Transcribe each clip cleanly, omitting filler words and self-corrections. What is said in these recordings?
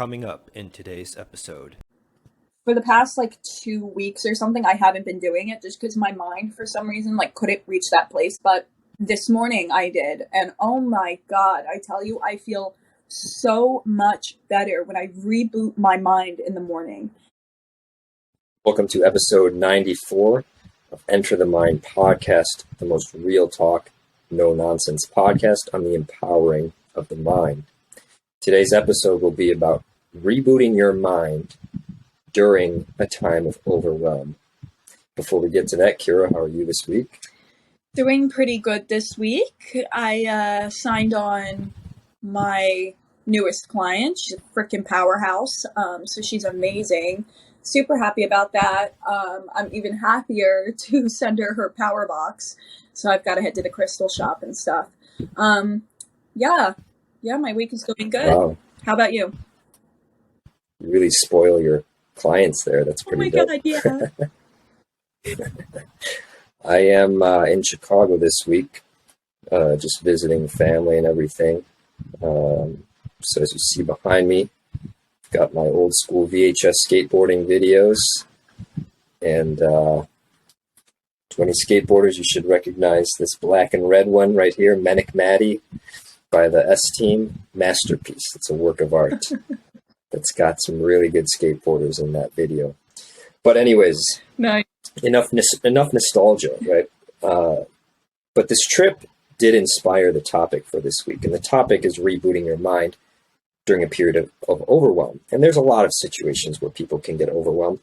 coming up in today's episode. For the past 2 weeks or something, I haven't been doing it just because my mind, for some reason, couldn't reach that place. But this morning I did. And oh my God, I tell you, I feel so much better when I reboot my mind in the morning. Welcome to episode 94 of Enter the Mind podcast, the most real talk, no nonsense podcast on the empowering of the mind. Today's episode will be about rebooting your mind during a time of overwhelm. Before we get to that, Kyra, how are you this week? Doing pretty good this week. I signed on my newest client. She's a freaking powerhouse. So she's amazing. Super happy about that. I'm even happier to send her power box. So I've got to head to the crystal shop and stuff. Yeah, my week is going good. Wow. How about you? You really spoil your clients there. That's pretty dope. Oh my God, yeah. I am in Chicago this week, just visiting family and everything. So as you see behind me, I've got my old school VHS skateboarding videos, and 20 skateboarders. You should recognize this black and red one right here, Manic Matty by the S-Team. Masterpiece. It's a work of art. That's got some really good skateboarders in that video. But anyways, nice. Enough nostalgia, right? But this trip did inspire the topic for this week. And the topic is rebooting your mind during a period of overwhelm. And there's a lot of situations where people can get overwhelmed.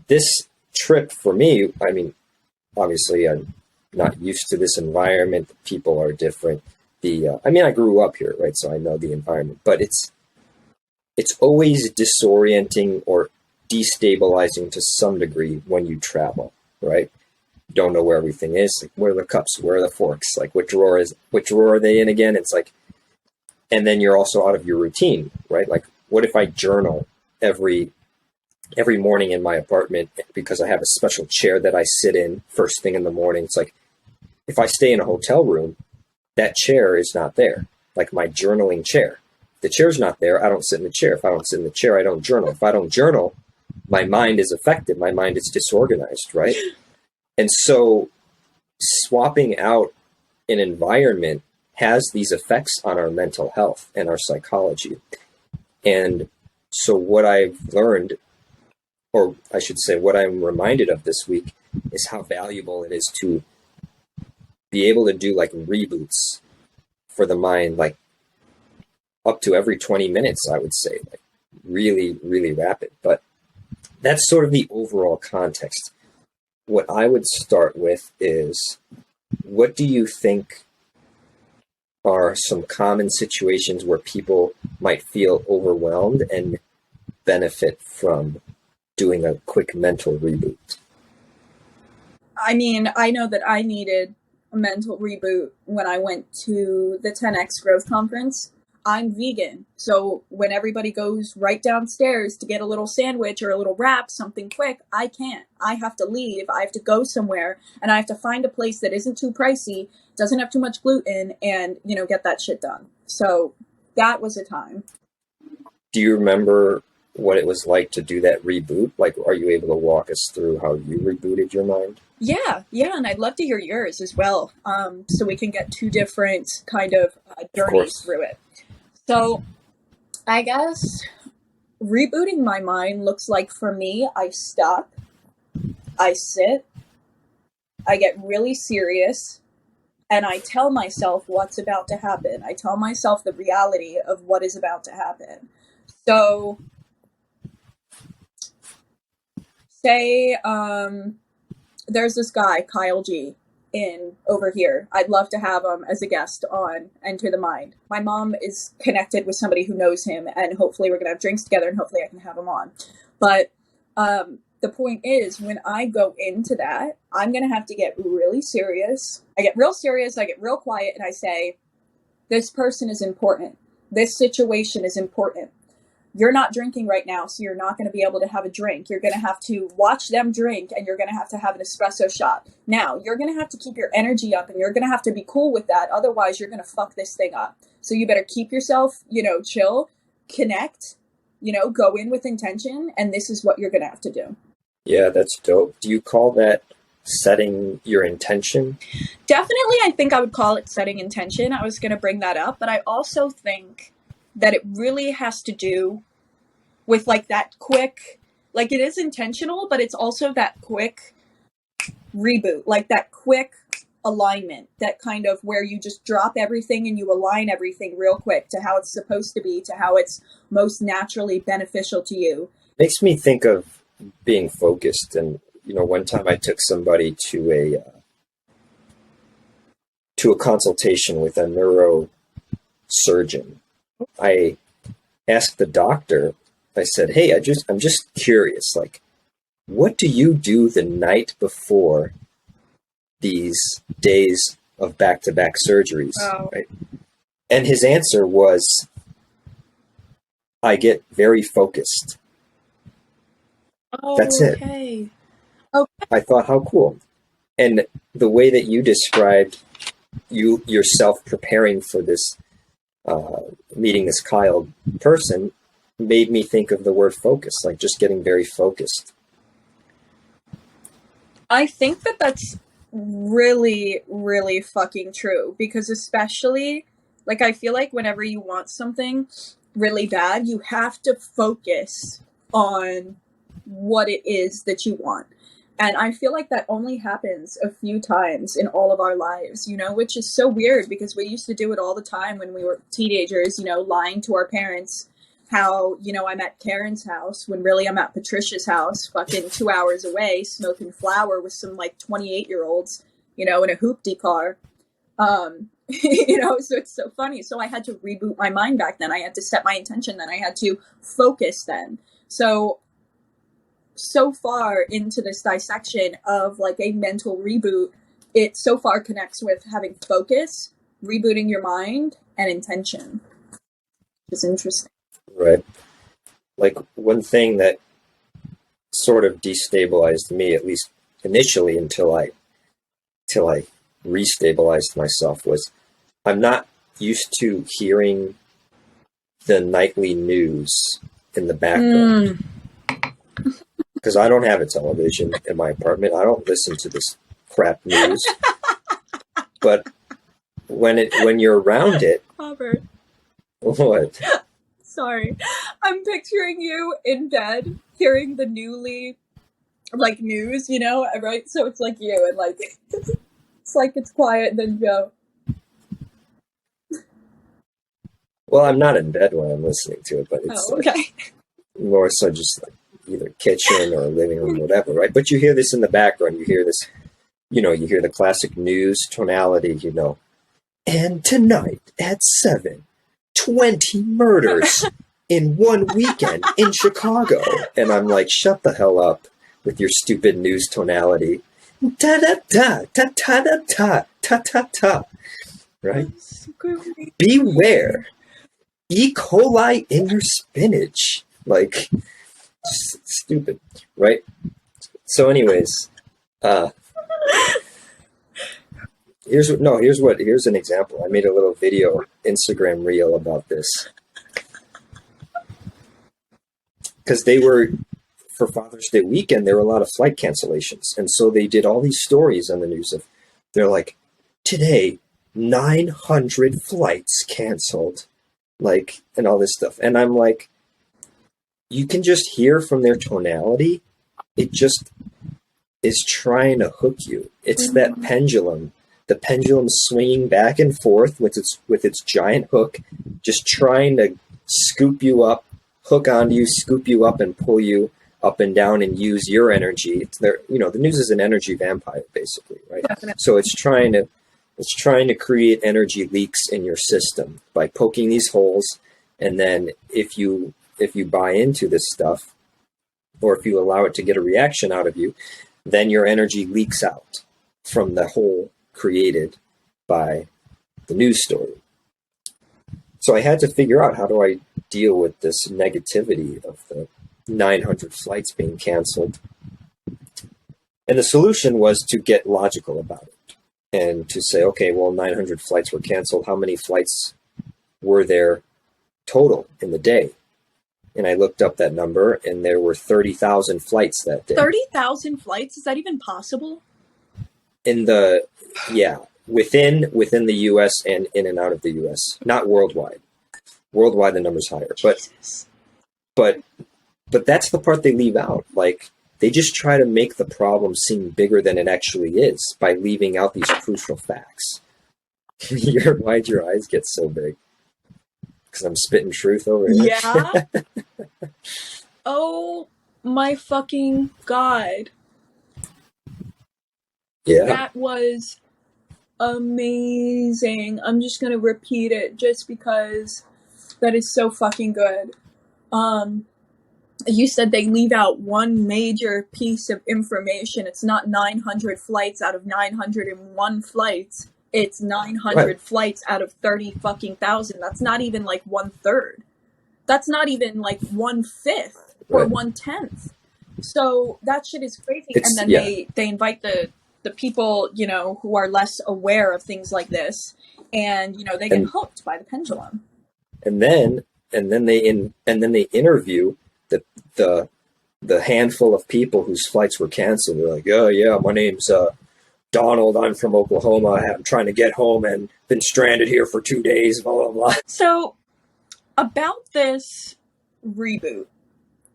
This trip for me, I mean, obviously I'm not used to this environment. People are different. I grew up here, right? So I know the environment, but it's always disorienting or destabilizing to some degree when you travel, right? You don't know where everything is. Like, where are the cups? Where are the forks? Like, which drawer are they in again? It's like, and then you're also out of your routine, right? Like, what if I journal every morning in my apartment because I have a special chair that I sit in first thing in the morning? It's like, if I stay in a hotel room, that chair is not there. Like my journaling chair. If the chair's not there, I don't sit in the chair. If I don't sit in the chair, I don't journal. If I don't journal, my mind is affected. My mind is disorganized, right? And so swapping out an environment has these effects on our mental health and our psychology. And so what I've learned, or I should say what I'm reminded of this week, is how valuable it is to be able to do reboots for the mind, up to every 20 minutes, I would say, really, really rapid. But that's sort of the overall context. What I would start with is, what do you think are some common situations where people might feel overwhelmed and benefit from doing a quick mental reboot? I mean, I know that I needed a mental reboot when I went to the 10X Growth Conference. I'm vegan, so when everybody goes right downstairs to get a little sandwich or a little wrap, something quick, I can't. I have to leave. I have to go somewhere, and I have to find a place that isn't too pricey, doesn't have too much gluten, and, get that shit done. So that was a time. Do you remember what it was like to do that reboot? Are you able to walk us through how you rebooted your mind? Yeah, and I'd love to hear yours as well, so we can get two different kind of journeys through it. So I guess rebooting my mind looks like, for me, I stop, I sit, I get really serious, and I tell myself what's about to happen. I tell myself the reality of what is about to happen. So say there's this guy, Kyle G, over here. I'd love to have him as a guest on Enter the Mind. My mom is connected with somebody who knows him, and hopefully we're going to have drinks together, and hopefully I can have him on. But the point is, when I go into that, I'm going to have to get really serious. I get real serious, I get real quiet, and I say, this person is important. This situation is important. You're not drinking right now, so you're not going to be able to have a drink. You're going to have to watch them drink, and you're going to have an espresso shot. Now, you're going to have to keep your energy up, and you're going to have to be cool with that. Otherwise, you're going to fuck this thing up. So you better keep yourself, chill, connect, go in with intention, and this is what you're going to have to do. Yeah, that's dope. Do you call that setting your intention? Definitely, I think I would call it setting intention. I was going to bring that up, but I also think that it really has to do with like that quick, like it is intentional, but it's also that quick reboot, like that quick alignment, that kind of where you just drop everything and you align everything real quick to how it's supposed to be, to how it's most naturally beneficial to you. Makes me think of being focused. And one time I took somebody to a consultation with a neurosurgeon. I asked the doctor, I said, hey, I'm just curious, like, what do you do the night before these days of back-to-back surgeries? Wow. Right? And his answer was, I get very focused. Oh, That's it. Okay. I thought, how cool. And the way that you described yourself preparing for this, meeting this Kyle person, made me think of the word focus, like just getting very focused. I think that that's really, really fucking true, because especially, like, I feel like whenever you want something really bad, you have to focus on what it is that you want. And I feel like that only happens a few times in all of our lives, which is so weird, because we used to do it all the time when we were teenagers, lying to our parents how, I'm at Karen's house when really I'm at Patricia's house, fucking 2 hours away, smoking flower with some like 28-year-olds, in a hoopty car. So it's so funny. So I had to reboot my mind back then. I had to set my intention then. I had to focus then. So far into this dissection of like a mental reboot, it so far connects with having focus, rebooting your mind, and intention. It's interesting. Right. Like one thing that sort of destabilized me, at least initially, until I restabilized myself, was I'm not used to hearing the nightly news in the background. Because I don't have a television in my apartment. I don't listen to this crap news. But when you're around it, Robert. What? Sorry. I'm picturing you in bed hearing the newly like news, right? So it's like you, and like it's like it's quiet, and then you go. Well, I'm not in bed when I'm listening to it, but it's okay. More so just like either kitchen or living room, whatever, right? But you hear this in the background. You hear this, you hear the classic news tonality, And tonight at 7, 20 murders in one weekend in Chicago. And I'm like, shut the hell up with your stupid news tonality. Ta-da-ta, ta-ta-da-ta, ta-ta-ta. Right? Beware. E. coli in your spinach. Like, stupid, right? So anyways, here's an example. I made a little video Instagram reel about this. Because for Father's Day weekend, there were a lot of flight cancellations. And so they did all these stories on the news they're like, today, 900 flights canceled, like, and all this stuff. And I'm like, you can just hear from their tonality, it just is trying to hook you. It's that pendulum, the pendulum swinging back and forth with its giant hook, just trying to scoop you up, hook onto you, scoop you up, and pull you up and down and use your energy. The news is an energy vampire, basically, right? Definitely. So it's trying to create energy leaks in your system by poking these holes, and then if you buy into this stuff, or if you allow it to get a reaction out of you, then your energy leaks out from the hole created by the news story. So I had to figure out, how do I deal with this negativity of the 900 flights being canceled? And the solution was to get logical about it and to say, okay, well, 900 flights were canceled. How many flights were there total in the day? And I looked up that number, and there were 30,000 flights that day. 30,000 flights? Is that even possible? Within the U.S. and in and out of the U.S., not worldwide. Worldwide, the number's higher. But that's the part they leave out. Like, they just try to make the problem seem bigger than it actually is by leaving out these crucial facts. Why'd your eyes get so big? Because I'm spitting truth over here. Yeah. Oh my fucking God. Yeah. That was amazing. I'm just gonna repeat it just because that is so fucking good. You said they leave out one major piece of information. It's not 900 flights out of 901 flights. It's 900 flights out of 30 fucking thousand. That's not even like 1/3. That's not even like 1/5 or 1/10. So that shit is crazy. And then they invite the people, you know, who are less aware of things like this, and you know, they get hooked by the pendulum. And then they interview the handful of people whose flights were canceled. They're like, oh yeah, my name's Donald. I'm from Oklahoma. I'm trying to get home and been stranded here for 2 days. Blah blah blah. So about this reboot,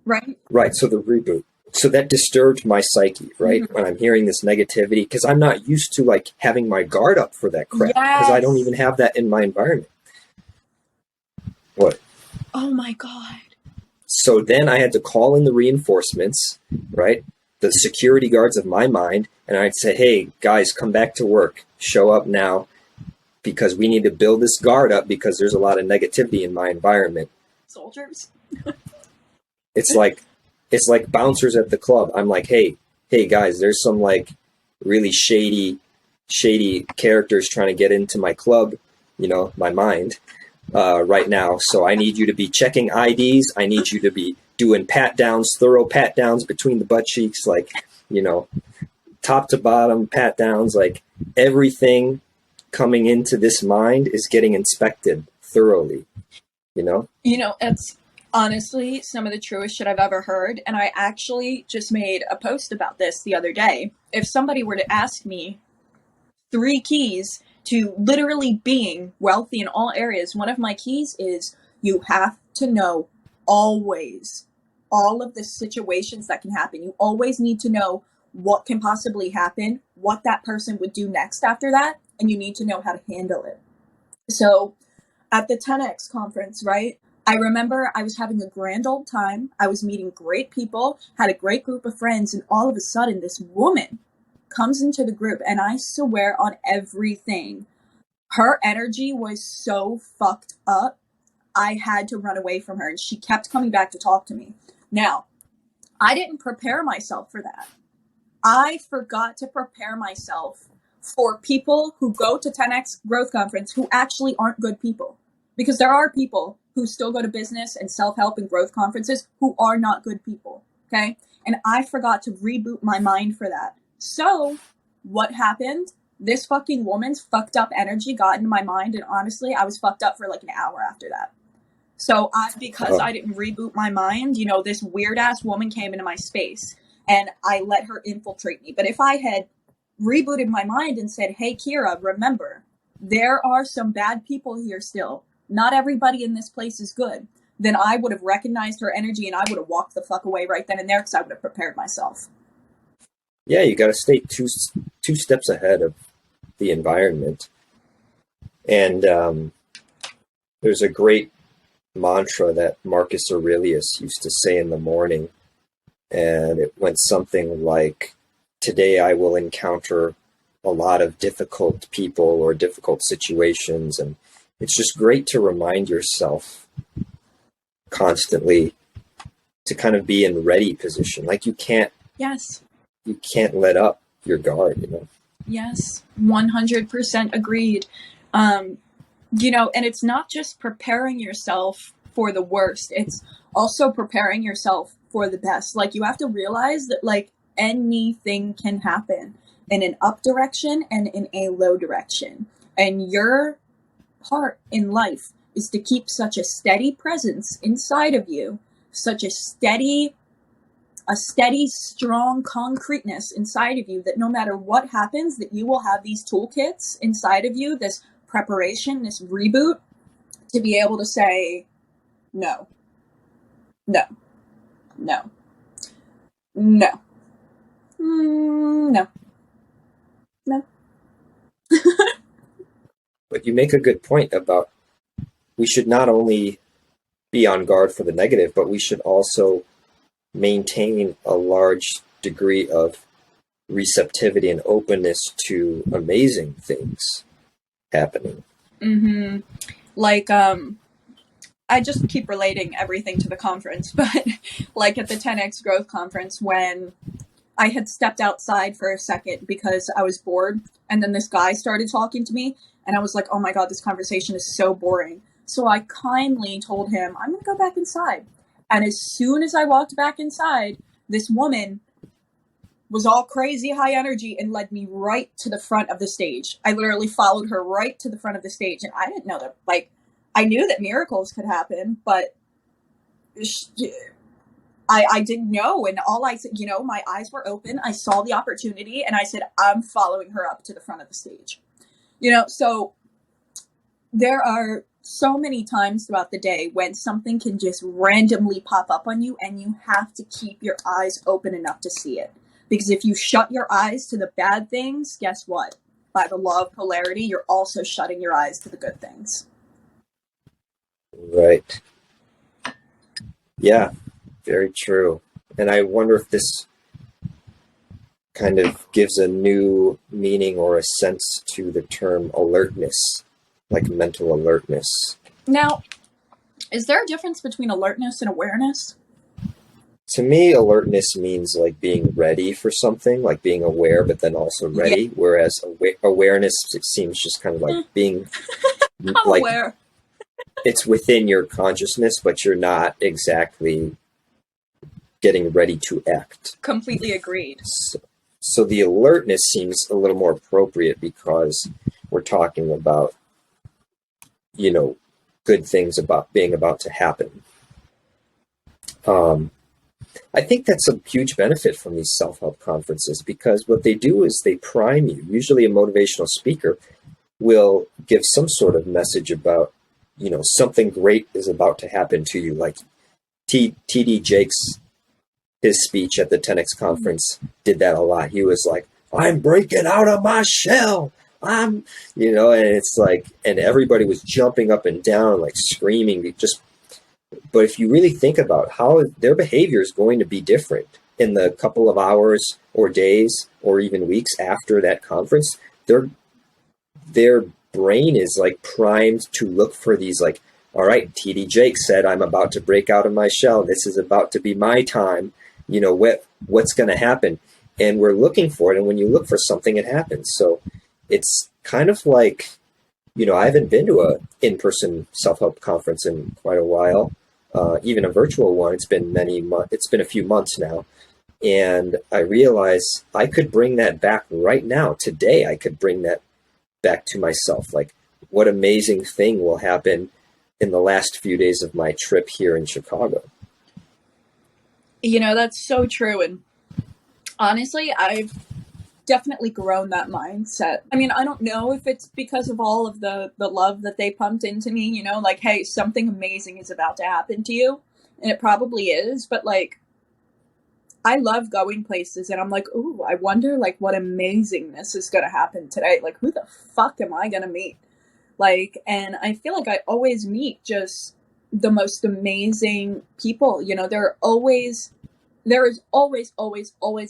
right? Right. So the reboot. So that disturbed my psyche, right? Mm-hmm. When I'm hearing this negativity, because I'm not used to like having my guard up for that crap, because I don't even have that in my environment. What? Oh my God. So then I had to call in the reinforcements, right? The security guards of my mind. And I'd say, hey, guys, come back to work. Show up now, because we need to build this guard up because there's a lot of negativity in my environment. Soldiers. It's like bouncers at the club. I'm like, hey guys, there's some like really shady characters trying to get into my club, you know, my mind. Right now. So I need you to be checking IDs. I need you to be doing thorough pat downs between the butt cheeks, like, you know, top to bottom pat downs, like everything coming into this mind is getting inspected thoroughly, you know? You know, it's honestly some of the truest shit I've ever heard. And I actually just made a post about this the other day. If somebody were to ask me 3 keys to literally being wealthy in all areas, one of my keys is you have to know always all of the situations that can happen. You always need to know what can possibly happen, what that person would do next after that, and you need to know how to handle it. So at the 10X conference, right, I remember I was having a grand old time. I was meeting great people, had a great group of friends, and all of a sudden this woman comes into the group, and I swear on everything, her energy was so fucked up, I had to run away from her, and she kept coming back to talk to me. Now, I didn't prepare myself for that. I forgot to prepare myself for people who go to 10X Growth Conference who actually aren't good people. Because there are people who still go to business and self-help and growth conferences who are not good people, okay? And I forgot to reboot my mind for that. So what happened? This fucking woman's fucked up energy got into my mind, and honestly, I was fucked up for like an hour after that. So because I didn't reboot my mind, you know, this weird ass woman came into my space and I let her infiltrate me. But if I had rebooted my mind and said, hey, Kyra, remember, there are some bad people here still. Not everybody in this place is good. Then I would have recognized her energy and I would have walked the fuck away right then and there, because I would have prepared myself. Yeah, you got to stay two steps ahead of the environment. And there's a great mantra that Marcus Aurelius used to say in the morning. And it went something like, today I will encounter a lot of difficult people or difficult situations. And it's just great to remind yourself constantly to kind of be in ready position. Like you can't let up your guard, you know? Yes, 100% agreed. You know, and it's not just preparing yourself for the worst. It's also preparing yourself for the best. Like you have to realize that like anything can happen in an up direction and in a low direction. And your part in life is to keep such a steady presence inside of you such a steady, strong concreteness inside of you that no matter what happens, that you will have these toolkits inside of you, this preparation, this reboot, to be able to say, no, no, no, no, no, no. But you make a good point about we should not only be on guard for the negative, but we should also maintain a large degree of receptivity and openness to amazing things happening. Mm-hmm. Like, I just keep relating everything to the conference, but like at the 10X Growth Conference, when I had stepped outside for a second because I was bored, and then this guy started talking to me, and I was like, oh my God, this conversation is so boring. So I kindly told him, I'm going to go back inside. And as soon as I walked back inside, this woman was all crazy high energy and led me right to the front of the stage. I literally followed her right to the front of the stage. And I didn't know that, like, I knew that miracles could happen, but I didn't know. And all I said, you know, my eyes were open. I saw the opportunity and I said, I'm following her up to the front of the stage. You know, so there are so many times throughout the day when something can just randomly pop up on you, and you have to keep your eyes open enough to see it. Because if you shut your eyes to the bad things, guess what? By the law of polarity, you're also shutting your eyes to the good things. Right. Yeah, very true. And I wonder if this kind of gives a new meaning or a sense to the term alertness, like mental alertness. Now, is there a difference between alertness and awareness? To me, alertness means like being ready for something, like being aware, but then also ready. Yeah. Whereas awareness, it seems just kind of like being like aware. It's within your consciousness, but you're not exactly getting ready to act. Completely agreed. So the alertness seems a little more appropriate because we're talking about, you know, good things about being about to happen. I think that's a huge benefit from these self-help conferences, because what they do is they prime you. Usually a motivational speaker will give some sort of message about, you know, something great is about to happen to you. Like TD Jakes, his speech at the 10X conference did that a lot. He was like, I'm breaking out of my shell. You know, and it's like, and everybody was jumping up and down, like screaming, but if you really think about how their behavior is going to be different in the couple of hours or days or even weeks after that conference, their brain is like primed to look for these, like, all right, TD Jake said, I'm about to break out of my shell. This is about to be my time. You know, what's going to happen? And we're looking for it. And when you look for something, it happens. So it's kind of like, you know, I haven't been to a in-person self-help conference in quite a while. Even a virtual one, it's been a few months now. And I realize I could bring that back right now. Today, I could bring that back to myself. Like, what amazing thing will happen in the last few days of my trip here in Chicago? You know, that's so true. And honestly, I've definitely grown that mindset. I mean, I don't know if it's because of all of the love that they pumped into me, you know, like, hey, something amazing is about to happen to you. And it probably is, but like, I love going places and I'm like, ooh, I wonder like what amazingness is going to happen today. Like, who the fuck am I going to meet? Like, and I feel like I always meet just the most amazing people. You know, there is always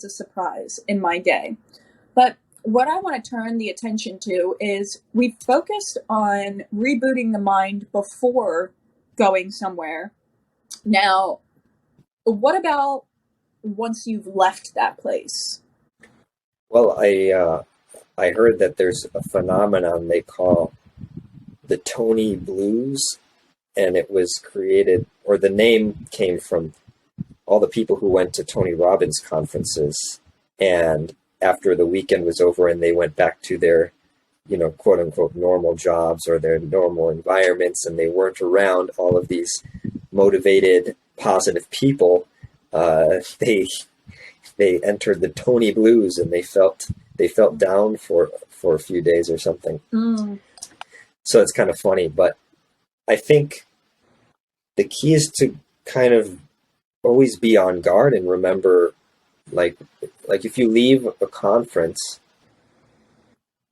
a surprise in my day. But what I want to turn the attention to is we've focused on rebooting the mind before going somewhere. Now, what about once you've left that place? Well, I heard that there's a phenomenon they call the Tony Blues, and it was created, or the name came from all the people who went to Tony Robbins conferences, and after the weekend was over and they went back to their, you know, quote unquote normal jobs or their normal environments, and they weren't around all of these motivated, positive people, they entered the Tony Blues, and they felt down for a few days or something. So it's kind of funny, but I think the key is to kind of always be on guard and remember, like if you leave a conference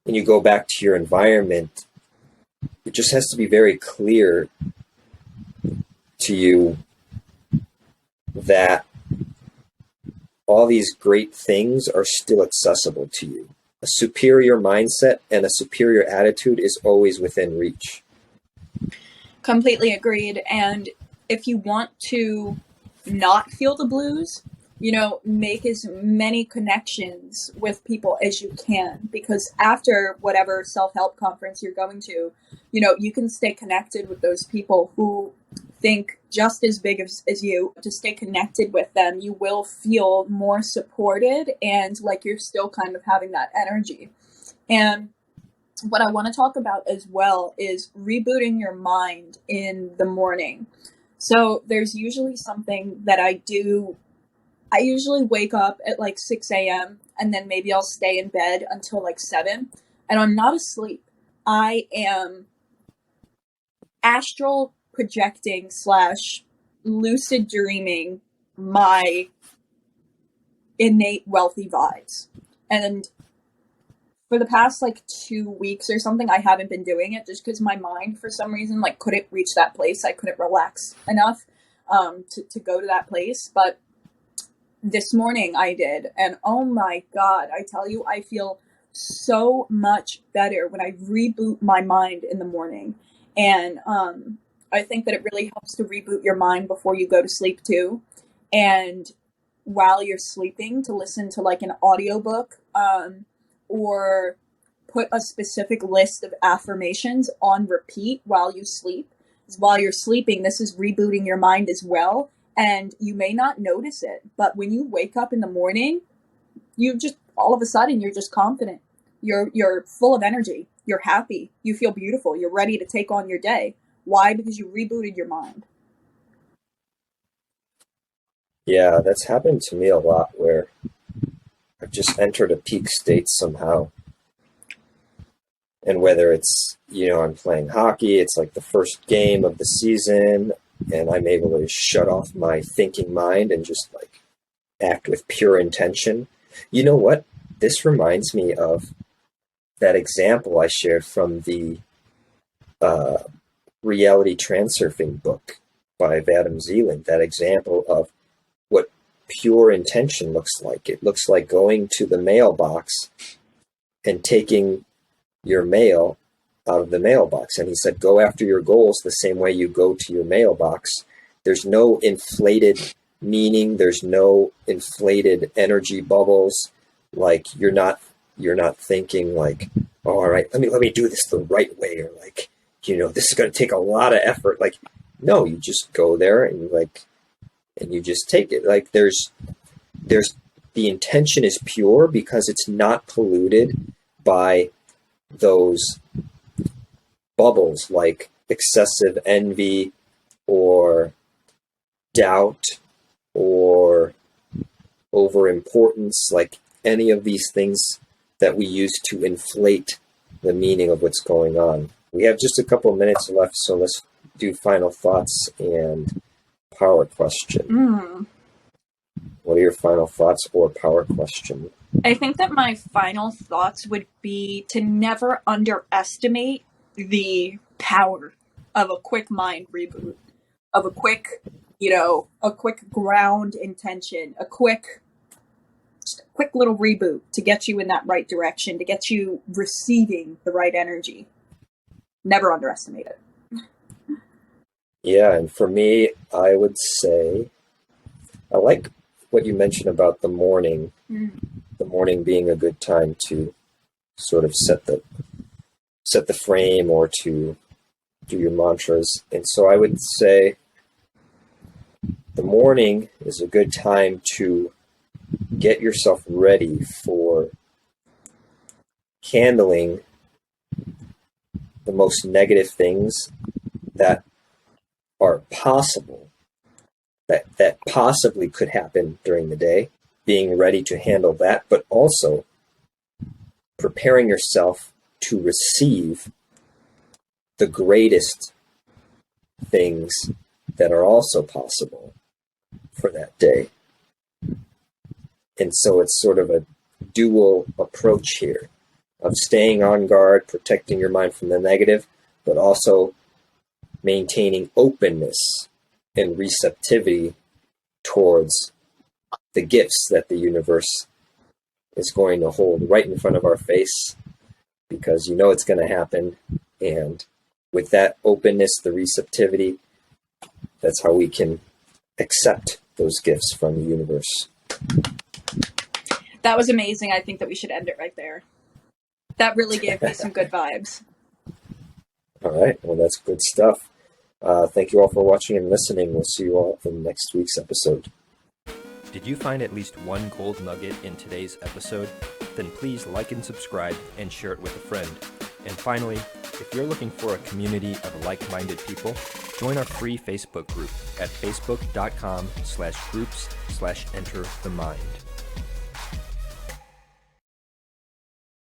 and you go back to your environment, it just has to be very clear to you that all these great things are still accessible to you. A superior mindset and a superior attitude is always within reach. Completely agreed. And if you want to not feel the blues, make as many connections with people as you can, because after whatever self-help conference you're going to, you can stay connected with those people who think just as big as you. To stay connected with them, you will feel more supported and like you're still kind of having that energy. And what I want to talk about as well is rebooting your mind in the morning. So there's usually something that I do. I usually wake up at like 6 a.m. and then maybe I'll stay in bed until like 7, and I'm not asleep. I am astral projecting / lucid dreaming my innate wealthy vibes. And for the past like 2 weeks or something, I haven't been doing it just because my mind for some reason like couldn't reach that place. I couldn't relax enough to go to that place. But this morning I did, and oh my God, I tell you, I feel so much better when I reboot my mind in the morning. And I think that it really helps to reboot your mind before you go to sleep too. And while you're sleeping, to listen to like an audiobook, or put a specific list of affirmations on repeat while you sleep. While you're sleeping, this is rebooting your mind as well. And you may not notice it, but when you wake up in the morning, you just, all of a sudden, you're just confident. You're full of energy. You're happy. You feel beautiful. You're ready to take on your day. Why? Because you rebooted your mind. Yeah, that's happened to me a lot, where I've just entered a peak state somehow. And whether it's, I'm playing hockey, it's like the first game of the season, and I'm able to shut off my thinking mind and just like act with pure intention. You know what? This reminds me of that example I shared from the reality transurfing book by Vadim Zeland. That example of what pure intention looks like. It looks like going to the mailbox and taking your mail out of the mailbox. And he said, go after your goals the same way you go to your mailbox. There's no inflated meaning. There's no inflated energy bubbles. Like you're not thinking like, oh, all right, let me do this the right way, or like, this is going to take a lot of effort. Like, no, you just go there and you just take it. Like there's the intention is pure because it's not polluted by those bubbles like excessive envy or doubt or overimportance, like any of these things that we use to inflate the meaning of what's going on. We have just a couple of minutes left, so let's do final thoughts and power question. What are your final thoughts or power question? I think that my final thoughts would be to never underestimate the power of a quick mind reboot, of a quick ground intention, a quick little reboot to get you in that right direction, to get you receiving the right energy. Never underestimate it. Yeah, and for me, I would say, I like what you mentioned about the morning. The morning being a good time to sort of set the frame or to do your mantras. And so I would say the morning is a good time to get yourself ready for handling the most negative things that are possible that possibly could happen during the day, being ready to handle that, but also preparing yourself to receive the greatest things that are also possible for that day. And so it's sort of a dual approach here of staying on guard, protecting your mind from the negative, but also maintaining openness and receptivity towards the gifts that the universe is going to hold right in front of our face, because you know it's going to happen. And with that openness, the receptivity, that's how we can accept those gifts from the universe. That was amazing. I think that we should end it right there. That really gave me some good vibes. All right. Well, that's good stuff. Thank you all for watching and listening. We'll see you all in next week's episode. Did you find at least one gold nugget in today's episode? Then please like and subscribe and share it with a friend. And finally, if you're looking for a community of like-minded people, join our free Facebook group at facebook.com/groups/enterthemind.